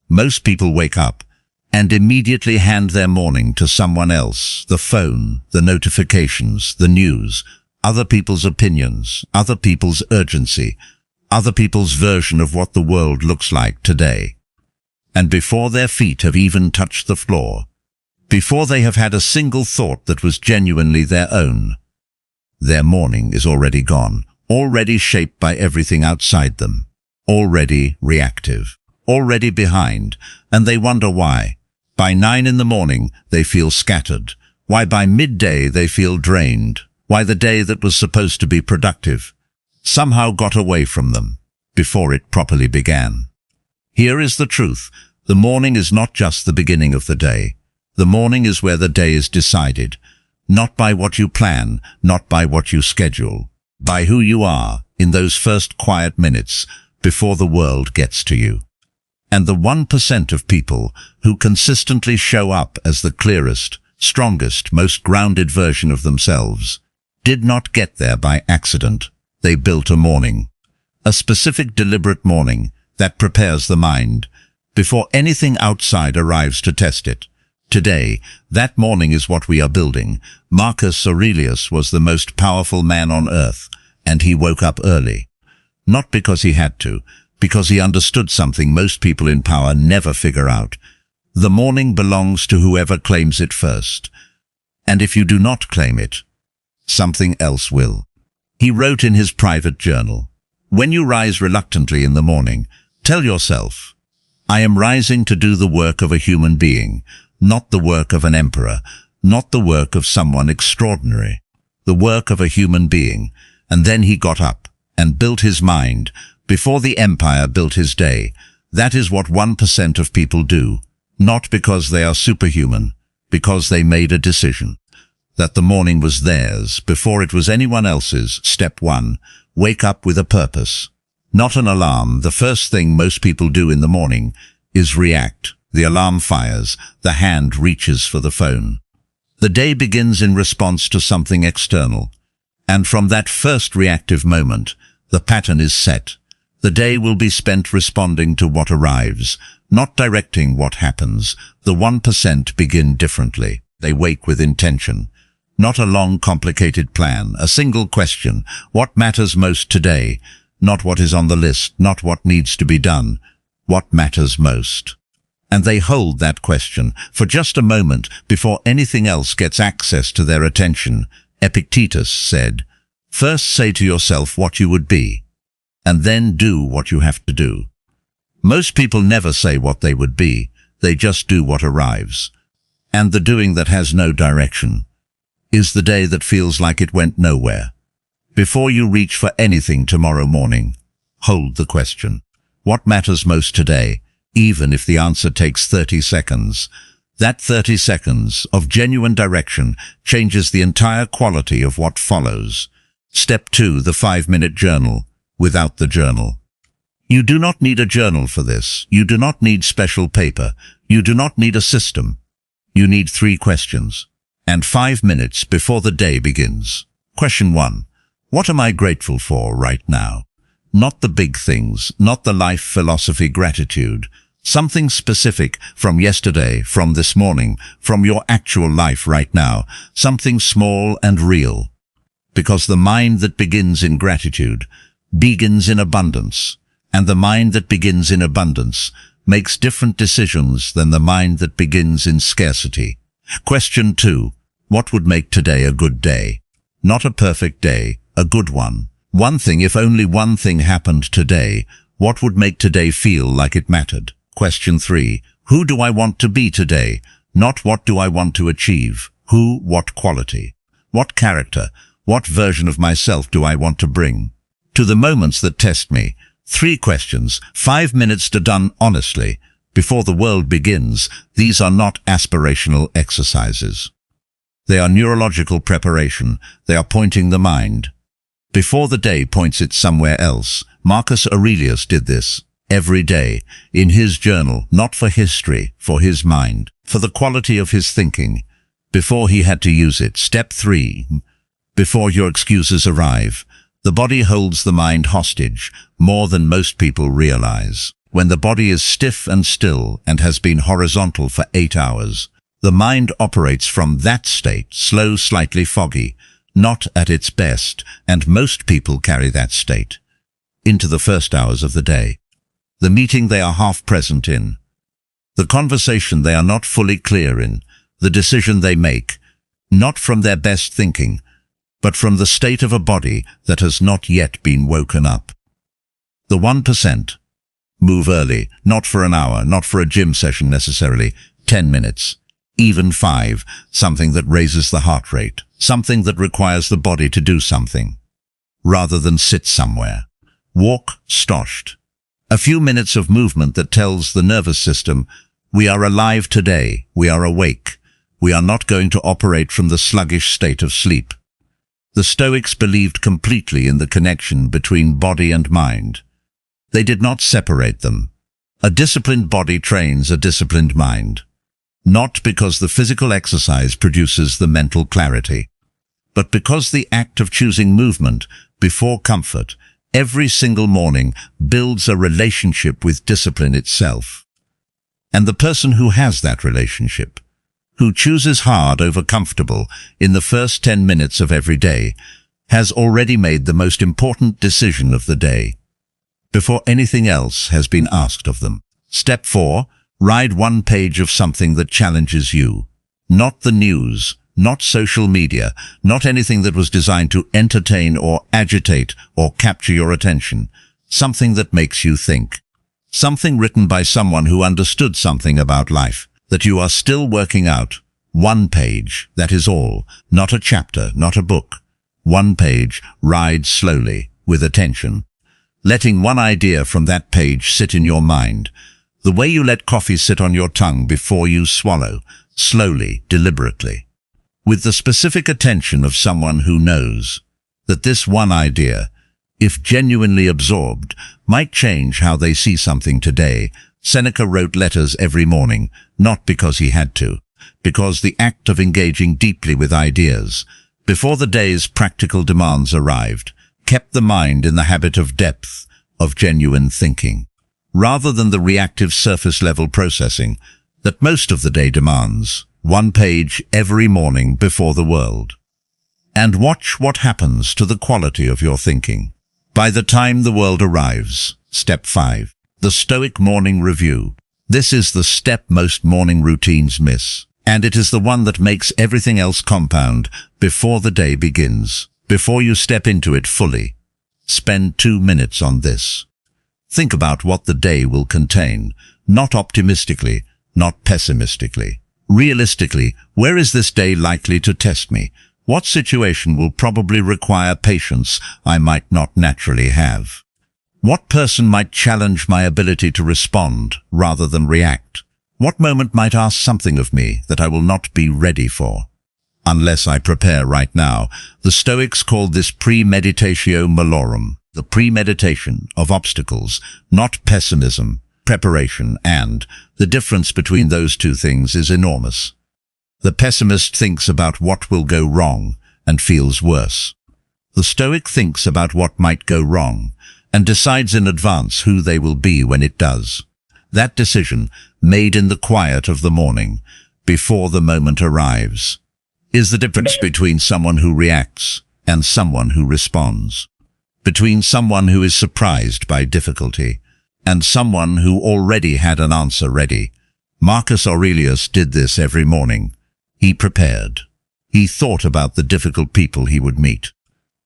Most people wake up and immediately hand their morning to someone else, the phone, the notifications, the news, other people's opinions, other people's urgency, other people's version of what the world looks like today. And before their feet have even touched the floor, before they have had a single thought that was genuinely their own, their morning is already gone, already shaped by everything outside them, already reactive, already behind, and they wonder why. By 9 in the morning, they feel scattered. Why by midday they feel drained. Why the day that was supposed to be productive somehow got away from them before it properly began. Here is the truth. The morning is not just the beginning of the day. The morning is where the day is decided, not by what you plan, not by what you schedule, by who you are in those first quiet minutes before the world gets to you. And the 1% of people who consistently show up as the clearest, strongest, most grounded version of themselves did not get there by accident. They built a morning, a specific deliberate morning that prepares the mind before anything outside arrives to test it. Today, that morning is what we are building. Marcus Aurelius was the most powerful man on earth, and he woke up early. Not because he had to, because he understood something most people in power never figure out. The morning belongs to whoever claims it first. And if you do not claim it, something else will. He wrote in his private journal, "When you rise reluctantly in the morning, tell yourself, I am rising to do the work of a human being, not the work of an emperor, not the work of someone extraordinary, the work of a human being." And then he got up and built his mind before the empire built his day. That is what 1% of people do, not because they are superhuman, because they made a decision that the morning was theirs before it was anyone else's. Step 1, wake up with a purpose. Not an alarm. The first thing most people do in the morning is react. The alarm fires, the hand reaches for the phone. The day begins in response to something external. And from that first reactive moment, the pattern is set. The day will be spent responding to what arrives, not directing what happens. The 1% begin differently. They wake with intention. Not a long, complicated plan, a single question. What matters most today? Not what is on the list, not what needs to be done. What matters most? And they hold that question for just a moment before anything else gets access to their attention. Epictetus said, "First say to yourself what you would be, and then do what you have to do." Most people never say what they would be, they just do what arrives. And the doing that has no direction is the day that feels like it went nowhere. Before you reach for anything tomorrow morning, hold the question. What matters most today, even if the answer takes 30 seconds? That 30 seconds of genuine direction changes the entire quality of what follows. Step 2, the 5-minute journal. Without the journal. You do not need a journal for this. You do not need special paper. You do not need a system. You need 3 questions. And 5 minutes before the day begins. Question 1. What am I grateful for right now? Not the big things, not the life philosophy gratitude. Something specific from yesterday, from this morning, from your actual life right now. Something small and real. Because the mind that begins in gratitude begins in abundance, and the mind that begins in abundance makes different decisions than the mind that begins in scarcity. Question 2. What would make today a good day? Not a perfect day, a good one. One thing, if only one thing happened today, what would make today feel like it mattered? Question 3. Who do I want to be today? Not what do I want to achieve. Who, what quality? What character? What version of myself do I want to bring to the moments that test me? 3 questions, 5 minutes to done honestly, before the world begins. These are not aspirational exercises. They are neurological preparation. They are pointing the mind before the day points it somewhere else. Marcus Aurelius did this every day in his journal, not for history, for his mind, for the quality of his thinking, before he had to use it. Step 3. Before your excuses arrive. The body holds the mind hostage more than most people realize. When the body is stiff and still and has been horizontal for 8 hours, the mind operates from that state, slow, slightly foggy, not at its best, and most people carry that state into the first hours of the day. The meeting they are half present in, the conversation they are not fully clear in, the decision they make, not from their best thinking, but from the state of a body that has not yet been woken up. The 1%. Move early, not for an hour, not for a gym session necessarily, 10 minutes, even 5, something that raises the heart rate, something that requires the body to do something, rather than sit somewhere. Walk, stoshed. A few minutes of movement that tells the nervous system, we are alive today, we are awake, we are not going to operate from the sluggish state of sleep. The Stoics believed completely in the connection between body and mind. They did not separate them. A disciplined body trains a disciplined mind, not because the physical exercise produces the mental clarity, but because the act of choosing movement before comfort every single morning builds a relationship with discipline itself. And the person who has that relationship, who chooses hard over comfortable in the first 10 minutes of every day, has already made the most important decision of the day, before anything else has been asked of them. Step 4. Write 1 page of something that challenges you. Not the news, not social media, not anything that was designed to entertain or agitate or capture your attention. Something that makes you think. Something written by someone who understood something about life that you are still working out. 1 page, that is all. Not a chapter, not a book. 1 page, ride slowly, with attention. Letting 1 idea from that page sit in your mind. The way you let coffee sit on your tongue before you swallow, slowly, deliberately. With the specific attention of someone who knows that this 1 idea, if genuinely absorbed, might change how they see something today. Seneca wrote letters every morning, not because he had to, because the act of engaging deeply with ideas, before the day's practical demands arrived, kept the mind in the habit of depth, of genuine thinking, rather than the reactive surface-level processing that most of the day demands. 1 page every morning before the world. And watch what happens to the quality of your thinking. By the time the world arrives. Step 5. The Stoic Morning Review. This is the step most morning routines miss, and it is the one that makes everything else compound before the day begins. Before you step into it fully, spend 2 minutes on this. Think about what the day will contain, not optimistically, not pessimistically. Realistically, where is this day likely to test me? What situation will probably require patience I might not naturally have? What person might challenge my ability to respond rather than react? What moment might ask something of me that I will not be ready for unless I prepare right now? The Stoics called this premeditatio malorum, the premeditation of obstacles, not pessimism, preparation, and the difference between those two things is enormous. The pessimist thinks about what will go wrong and feels worse. The Stoic thinks about what might go wrong and decides in advance who they will be when it does. That decision, made in the quiet of the morning, before the moment arrives, is the difference between someone who reacts and someone who responds, between someone who is surprised by difficulty and someone who already had an answer ready. Marcus Aurelius did this every morning. He prepared. He thought about the difficult people he would meet,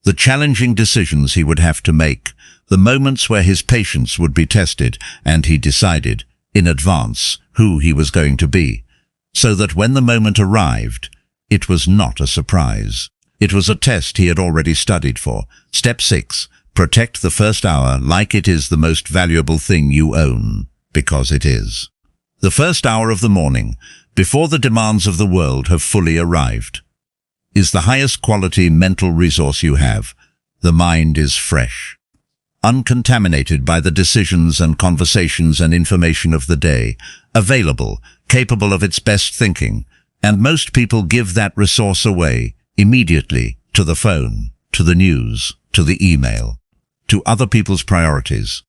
the challenging decisions he would have to make, the moments where his patience would be tested, and he decided, in advance, who he was going to be, so that when the moment arrived, it was not a surprise. It was a test he had already studied for. Step 6. Protect the first hour like it is the most valuable thing you own, because it is. The first hour of the morning, before the demands of the world have fully arrived, is the highest quality mental resource you have. The mind is fresh, uncontaminated by the decisions and conversations and information of the day, available, capable of its best thinking, and most people give that resource away immediately to the phone, to the news, to the email, to other people's priorities.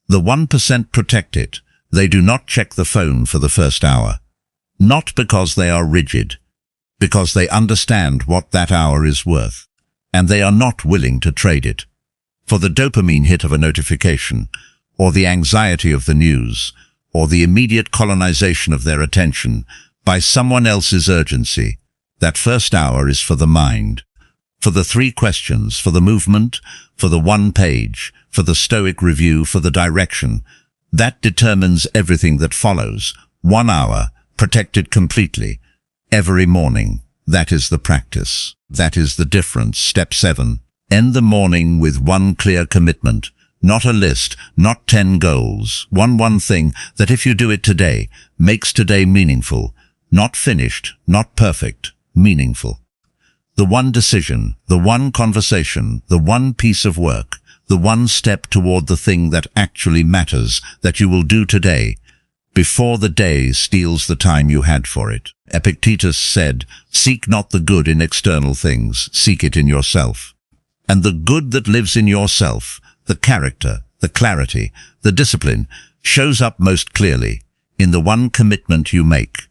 The 1% protect it. They do not check the phone for the first hour. Not because they are rigid, because they understand what that hour is worth, and they are not willing to trade it for the dopamine hit of a notification, or the anxiety of the news, or the immediate colonization of their attention by someone else's urgency. That first hour is for the mind, for the 3 questions, for the movement, for the 1 page, for the Stoic review, for the direction. That determines everything that follows. 1 hour, protected completely, every morning. That is the practice. That is the difference. Step 7. End the morning with 1 clear commitment. Not a list, not 10 goals. One thing that, if you do it today, makes today meaningful. Not finished, not perfect, meaningful. The 1 decision, the 1 conversation, the 1 piece of work, the 1 step toward the thing that actually matters, that you will do today, before the day steals the time you had for it. Epictetus said, "Seek not the good in external things, seek it in yourself." And the good that lives in yourself, the character, the clarity, the discipline, shows up most clearly in the 1 commitment you make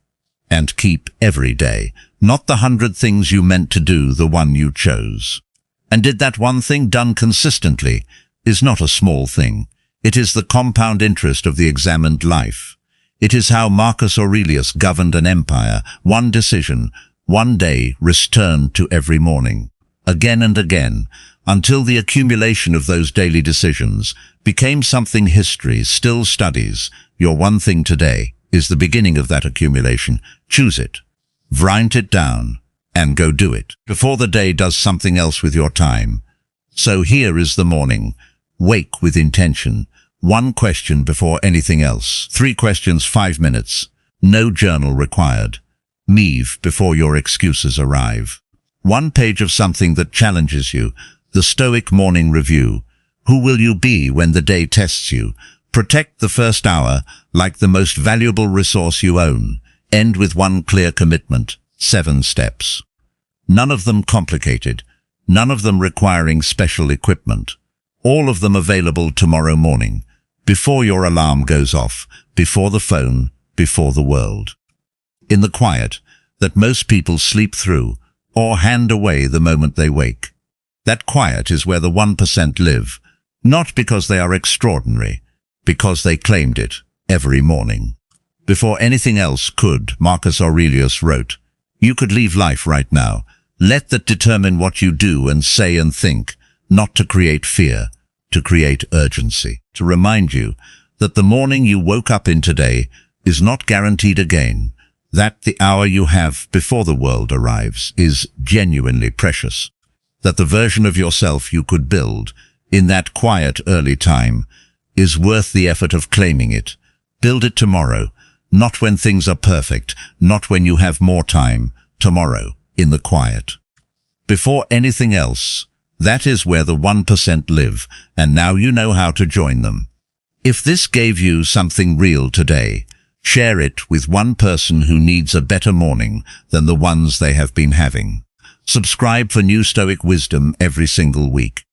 and keep every day, not the 100 things you meant to do, the 1 you chose. And did that 1 thing done consistently is not a small thing. It is the compound interest of the examined life. It is how Marcus Aurelius governed an empire. 1 decision, 1 day returned to every morning, again and again, until the accumulation of those daily decisions became something history still studies. Your 1 thing today is the beginning of that accumulation. Choose it, write it down, and go do it, before the day does something else with your time. So here is the morning. Wake with intention. 1 question before anything else. 3 questions, 5 minutes. No journal required. Move before your excuses arrive. 1 page of something that challenges you. The Stoic morning review. Who will you be when the day tests you? Protect the first hour like the most valuable resource you own. End with 1 clear commitment. 7 steps. None of them complicated. None of them requiring special equipment. All of them available tomorrow morning, before your alarm goes off, before the phone, before the world. In the quiet that most people sleep through or hand away the moment they wake. That quiet is where the 1% live, not because they are extraordinary, because they claimed it every morning. Before anything else could, Marcus Aurelius wrote, "You could leave life right now. Let that determine what you do and say and think, not to create fear, to create urgency." To remind you that the morning you woke up in today is not guaranteed again, that the hour you have before the world arrives is genuinely precious, that the version of yourself you could build in that quiet early time is worth the effort of claiming it. Build it tomorrow, not when things are perfect, not when you have more time, tomorrow, in the quiet. Before anything else, that is where the 1% live, and now you know how to join them. If this gave you something real today, share it with 1 person who needs a better morning than the ones they have been having. Subscribe for new Stoic wisdom every single week.